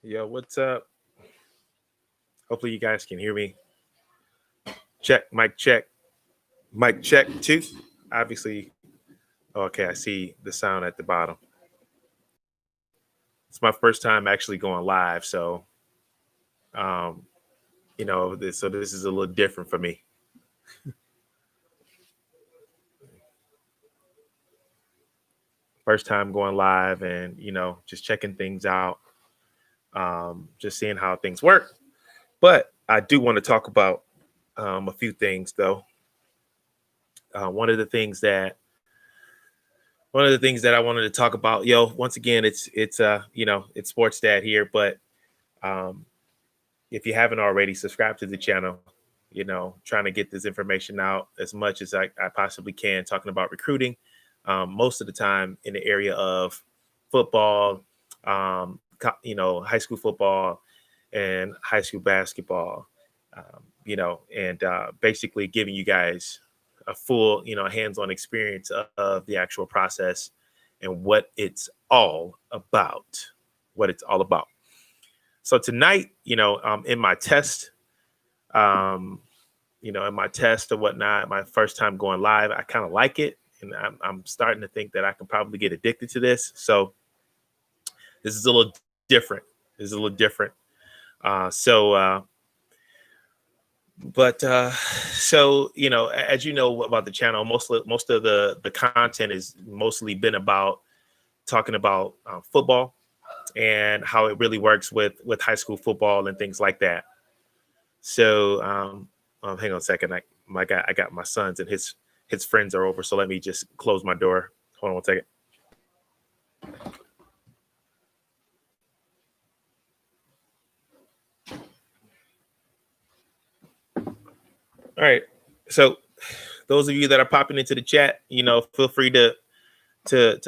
Yo, what's up? Hopefully you guys can hear me. Check, mic check two. Obviously, okay, I see the sound at the bottom. It's my first time actually going live, so um, this is a little different for me. First time going live, and just checking things out, just seeing how things work. But I do want to talk about a few things, though. One of the things that I wanted to talk about, once again, it's sports dad here, but um, if you haven't already, subscribe to the channel. Trying to get this information out as much as I possibly can, talking about recruiting, most of the time in the area of football, high school football and high school basketball, and basically giving you guys a full, hands-on experience of the actual process and what it's all about. So tonight, in my test, or whatnot, my first time going live, I kind of like it, and I'm starting to think that I can probably get addicted to this. So this is a little different. Uh, so, uh, so as you know about the channel, most of the content is mostly been about talking about football and how it really works with high school football and things like that. So hang on a second. I got my sons and his friends are over. So let me just close my door. Hold on one second. All right. So those of you that are popping into the chat, feel free to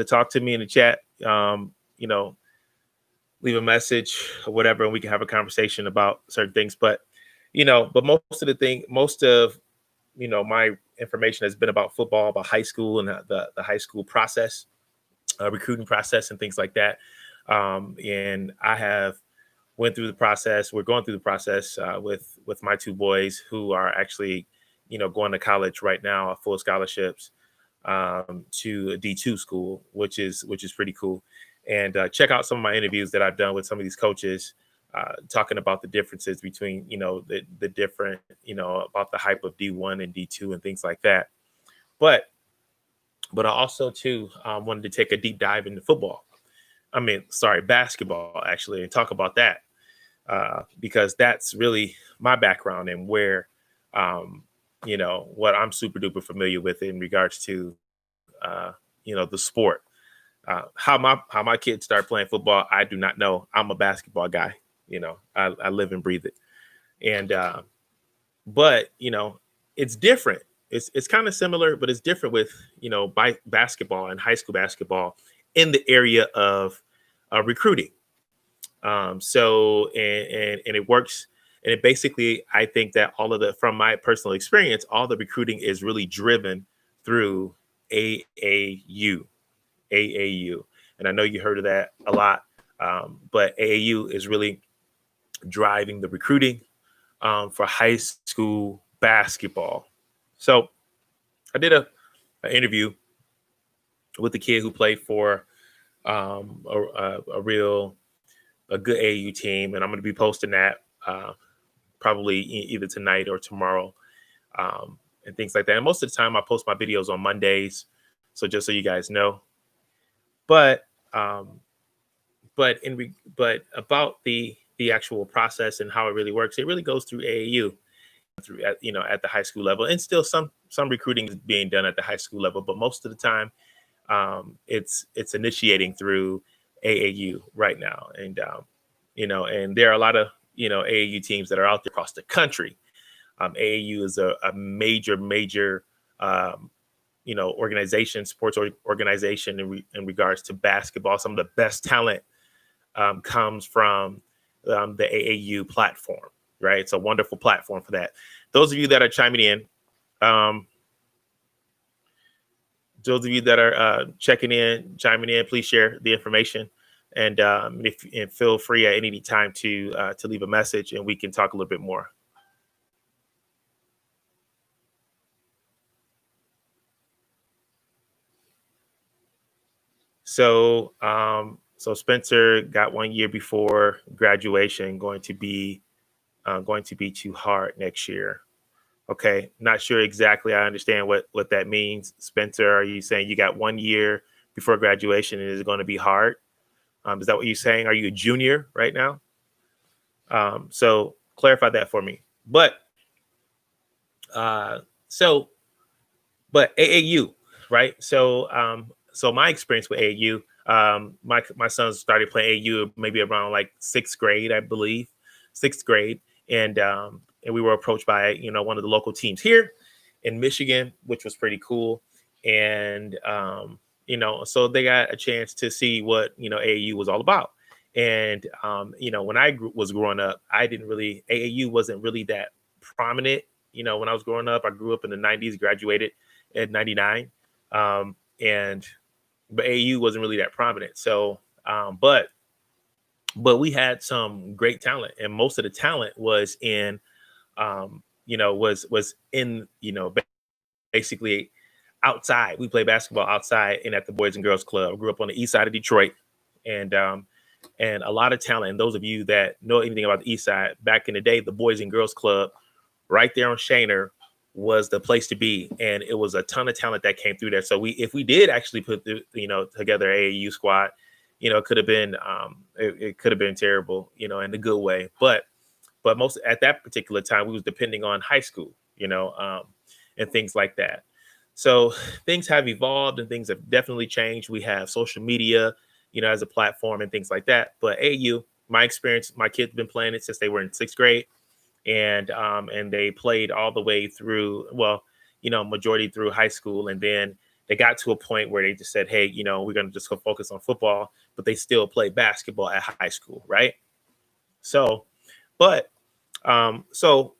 talk to me in the chat. Leave a message or whatever, and we can have a conversation about certain things. But most of my information has been about football, about high school and the high school process, recruiting process and things like that. And I have went through the process. We're going through the process with my two boys who are actually, going to college right now, full scholarships to a D2 school, which is pretty cool. And check out some of my interviews that I've done with some of these coaches, talking about the differences between, the different, about the hype of D1 and D2 and things like that. But I also too wanted to take a deep dive into basketball actually, and talk about that because that's really my background and where, what I'm super duper familiar with in regards to, the sport. How my kids start playing football, I do not know. I'm a basketball guy. I live and breathe it. And but it's different. It's kind of similar, but it's different with basketball and high school basketball in the area of recruiting. So it works, and it basically, I think that from my personal experience, all the recruiting is really driven through AAU. And I know you heard of that a lot, but AAU is really driving the recruiting for high school basketball. So I did an interview with the kid who played for a good AAU team, and I'm going to be posting that probably either tonight or tomorrow, and things like that. And most of the time, I post my videos on Mondays, so just so you guys know. But about the actual process and how it really works, it really goes through AAU, at the high school level, and still some recruiting is being done at the high school level. But most of the time, it's initiating through AAU right now, and and there are a lot of AAU teams that are out there across the country. AAU is a major organization, sports organization in regards to basketball. Some of the best talent comes from the AAU platform, right? It's a wonderful platform for that. Those of you that are chiming in, those of you that are chiming in, please share the information And feel free at any time to leave a message, and we can talk a little bit more. So Spencer got 1 year before graduation, going to be too hard next year. Okay, not sure exactly. I understand what that means. Spencer, are you saying you got 1 year before graduation and it's going to be hard? Is that what you're saying? Are you a junior right now? So clarify that for me. Uh, so but AAU, right? So my experience with AAU, my sons started playing AAU maybe around like sixth grade, I believe, sixth grade, and we were approached by one of the local teams here in Michigan, which was pretty cool, and so they got a chance to see what AAU was all about. And when was growing up, I didn't really AAU wasn't really that prominent. When I was growing up, I grew up in the '90s, graduated at 99. And but AU wasn't really that prominent. So but we had some great talent, and most of the talent was in was in basically outside. We played basketball outside and at the Boys and Girls Club. I grew up on the east side of Detroit, and a lot of talent. And those of you that know anything about the east side, back in the day, the Boys and Girls Club right there on Shaner was the place to be, and it was a ton of talent that came through there. So if we did actually put the together AAU squad, it could have been it could have been terrible, in a good way. But most at that particular time, we was depending on high school, and things like that. So things have evolved and things have definitely changed. We have social media, as a platform and things like that. But AAU, my experience, my kids have been playing it since they were in sixth grade, and they played all the way through, well, majority through high school, and then they got to a point where they just said, hey, we're going to just go focus on football, but they still play basketball at high school, right? So but so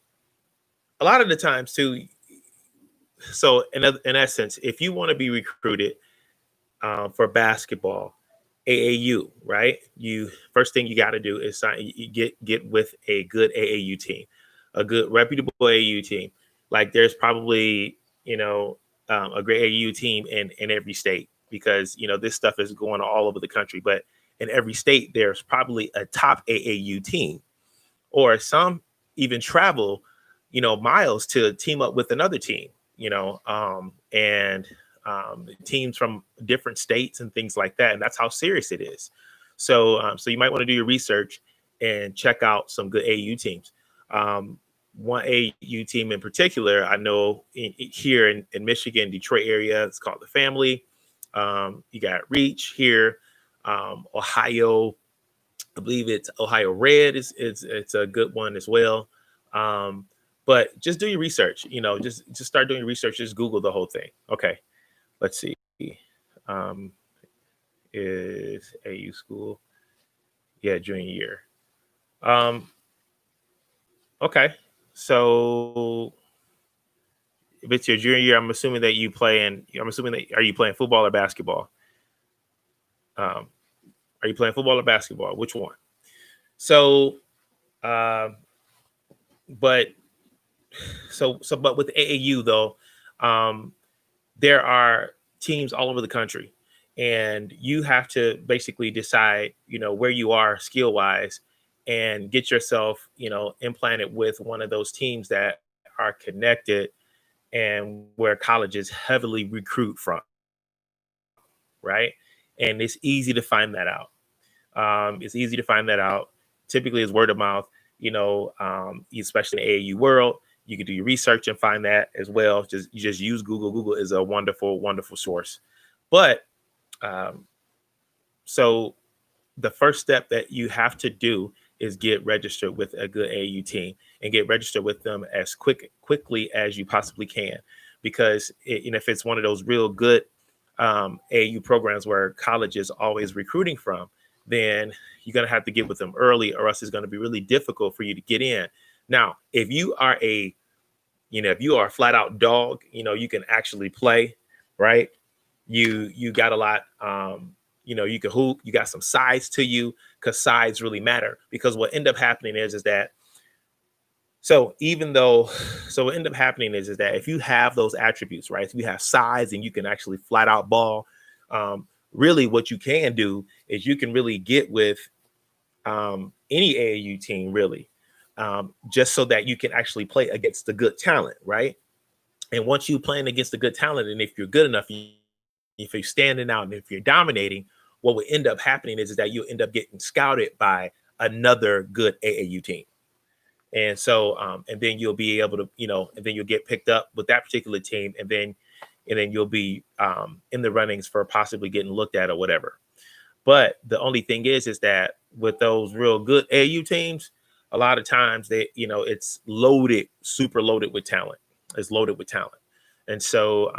a lot of the times too, so in essence, if you want to be recruited for basketball, AAU, right? You first thing you got to do is get with a good AAU team, a good reputable AAU team. Like there's probably a great AAU team in every state, because this stuff is going all over the country. But in every state, there's probably a top AAU team, or some even travel miles to team up with another team. And teams from different states and things like that. And that's how serious it is. So you might want to do your research and check out some good AU teams. One AU team in particular, I know here in Michigan, Detroit area, it's called the Family. You got Reach here, Ohio. I believe it's Ohio Red. It's a good one as well. But just do your research. Just start doing research. Just Google the whole thing. Okay. Let's see. Um, is AU school? Yeah, junior year. Okay. So if it's your junior year, I'm assuming that are you playing football or basketball? Are you playing football or basketball? Which one? So, uh, but but with AAU though, there are teams all over the country, and you have to basically decide, where you are skill wise, and get yourself, implanted with one of those teams that are connected and where colleges heavily recruit from, right? And it's easy to find that out. It's easy to find that out. Typically, it's word of mouth, especially in the AAU world. You can do your research and find that as well. You just use Google. Google is a wonderful, wonderful source. But so the first step that you have to do is get registered with a good AAU team, and get registered with them as quickly as you possibly can, because if it's one of those real good AAU programs where college is always recruiting from, then you're going to have to get with them early, or else it's going to be really difficult for you to get in. Now, if you are if you are a flat out dog, you can actually play, right? You got a lot, you can hoop, you got some size to you, because size really matter. Because what end up happening is that so even though so what end up happening is that if you have those attributes, right? If you have size and you can actually flat out ball, really what you can do is you can really get with any AAU team, really, just so that you can actually play against the good talent, right? And once you playing against the good talent, and if you're good enough, if you're standing out and if you're dominating, what would end up happening is that you end up getting scouted by another good AAU team. And so, and then you'll be able to, and then you'll get picked up with that particular team, and then you'll be in the runnings for possibly getting looked at or whatever. But the only thing is that with those real good AU teams, a lot of times it's loaded, super loaded with talent. It's loaded with talent, and so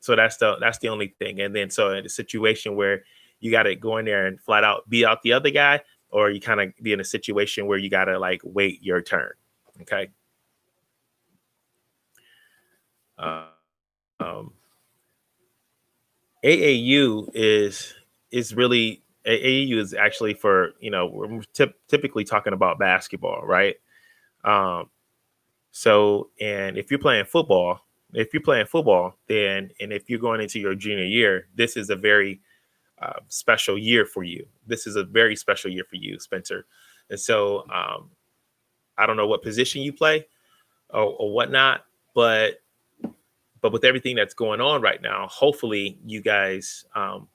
that's the only thing. And then so in a situation where you got to go in there and flat out beat out the other guy, or you kind of be in a situation where you got to like wait your turn. Okay. Uh, um, AAU is really AAU is actually for we're typically talking about basketball, right? Um, so and if you're playing football, then and if you're going into your junior year, this is a very special year for you. This is a very special year for you, Spencer. And so I don't know what position you play or whatnot, but with everything that's going on right now, hopefully you guys,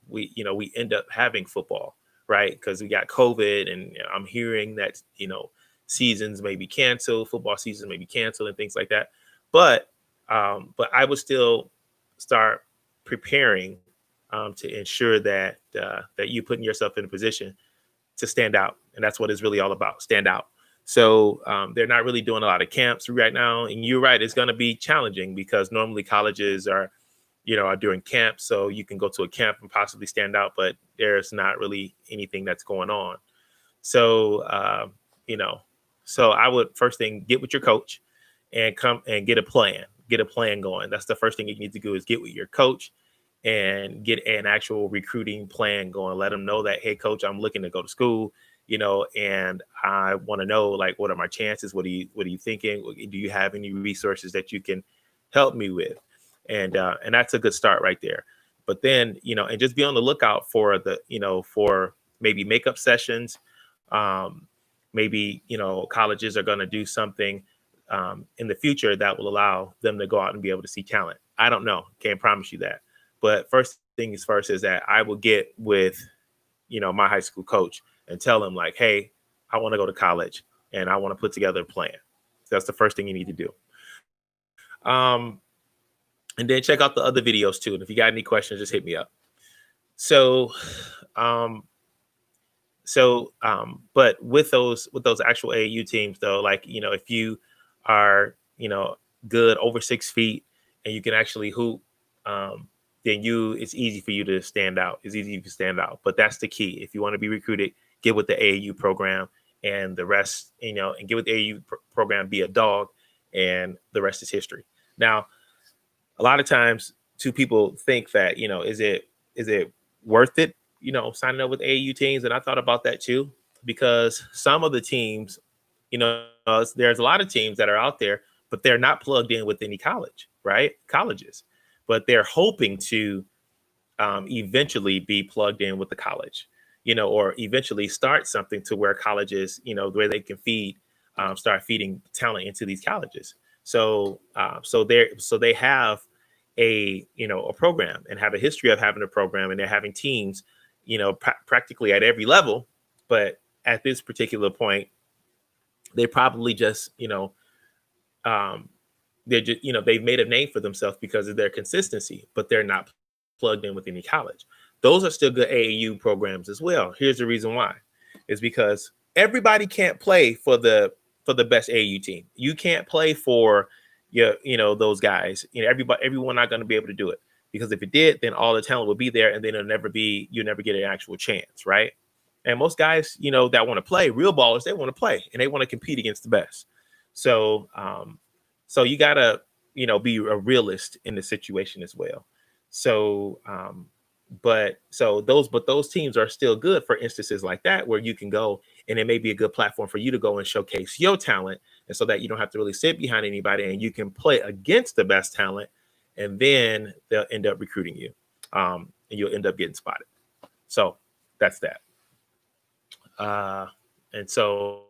we end up having football, right? Because we got COVID, and I'm hearing that seasons may be canceled, football seasons may be canceled, and things like that. But I would still start preparing to ensure that that you putting yourself in a position to stand out, and that's what it's really all about. Stand out. So they're not really doing a lot of camps right now, and you're right. It's going to be challenging because normally colleges are doing camps, so you can go to a camp and possibly stand out, but there's not really anything that's going on. So so I would first thing get with your coach and come and get a plan going. That's the first thing you need to do is get with your coach and get an actual recruiting plan going. Let them know that, hey, coach, I'm looking to go to school, and I want to know, like, what are my chances? What are you thinking? Do you have any resources that you can help me with? And that's a good start right there. But then, and just be on the lookout for for maybe makeup sessions. Maybe, colleges are going to do something in the future that will allow them to go out and be able to see talent. I don't know. Can't promise you that. But first things first is that I will get with, my high school coach and tell him, like, hey, I want to go to college and I want to put together a plan. So that's the first thing you need to do. Um, and then check out the other videos too. And if you got any questions, just hit me up. So, um, but with those actual AAU teams though, like, if you are, good over 6 feet and you can actually hoop, then it's easy for you to stand out. It's easy to stand out. But that's the key. If you want to be recruited, get with the AAU program, and the rest, and get with the AAU program, be a dog, and the rest is history. Now, a lot of times, two people think that, is it worth it, signing up with AAU teams? And I thought about that too, because some of the teams, there's a lot of teams that are out there, but they're not plugged in with any colleges, but they're hoping to eventually be plugged in with the college, or eventually start something to where colleges, where they can start feeding talent into these colleges. So they have a program and have a history of having a program, and they're having teams, practically at every level. But at this particular point, they probably just, they're just, they've made a name for themselves because of their consistency, but they're not plugged in with any college. Those are still good AAU programs as well. Here's the reason why: is because everybody can't play for the best AAU team. You can't play for those guys. Everyone not going to be able to do it, because if it did, then all the talent would be there, and then you never get an actual chance, right? And most guys, that want to play, real ballers, they want to play and they want to compete against the best. So, so you gotta, be a realist in the situation as well. So, But those teams are still good for instances like that, where you can go and it may be a good platform for you to go and showcase your talent, and so that you don't have to really sit behind anybody and you can play against the best talent, and then they'll end up recruiting you, and you'll end up getting spotted. So that's that. uh and so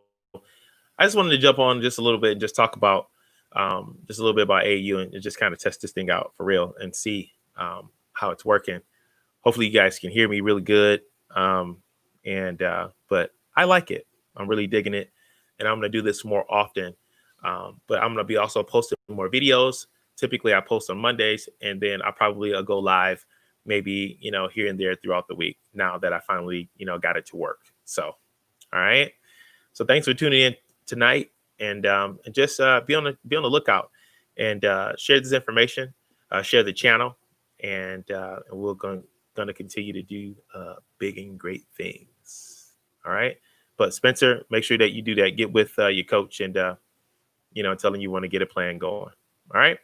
I just wanted to jump on just a little bit and just talk about just a little bit about AAU, and just kind of test this thing out for real and see how it's working. Hopefully you guys can hear me really good. And But I like it. I'm really digging it, and I'm gonna do this more often. But I'm gonna be also posting more videos. Typically, I post on Mondays, and then I probably go live maybe here and there throughout the week. Now that I finally got it to work. So, all right. So thanks for tuning in tonight, and just be on the lookout, and share this information, share the channel, and we're going to continue to do big and great things. All right. But Spencer, make sure that you do that. Get with your coach, and tell him you want to get a plan going. All right.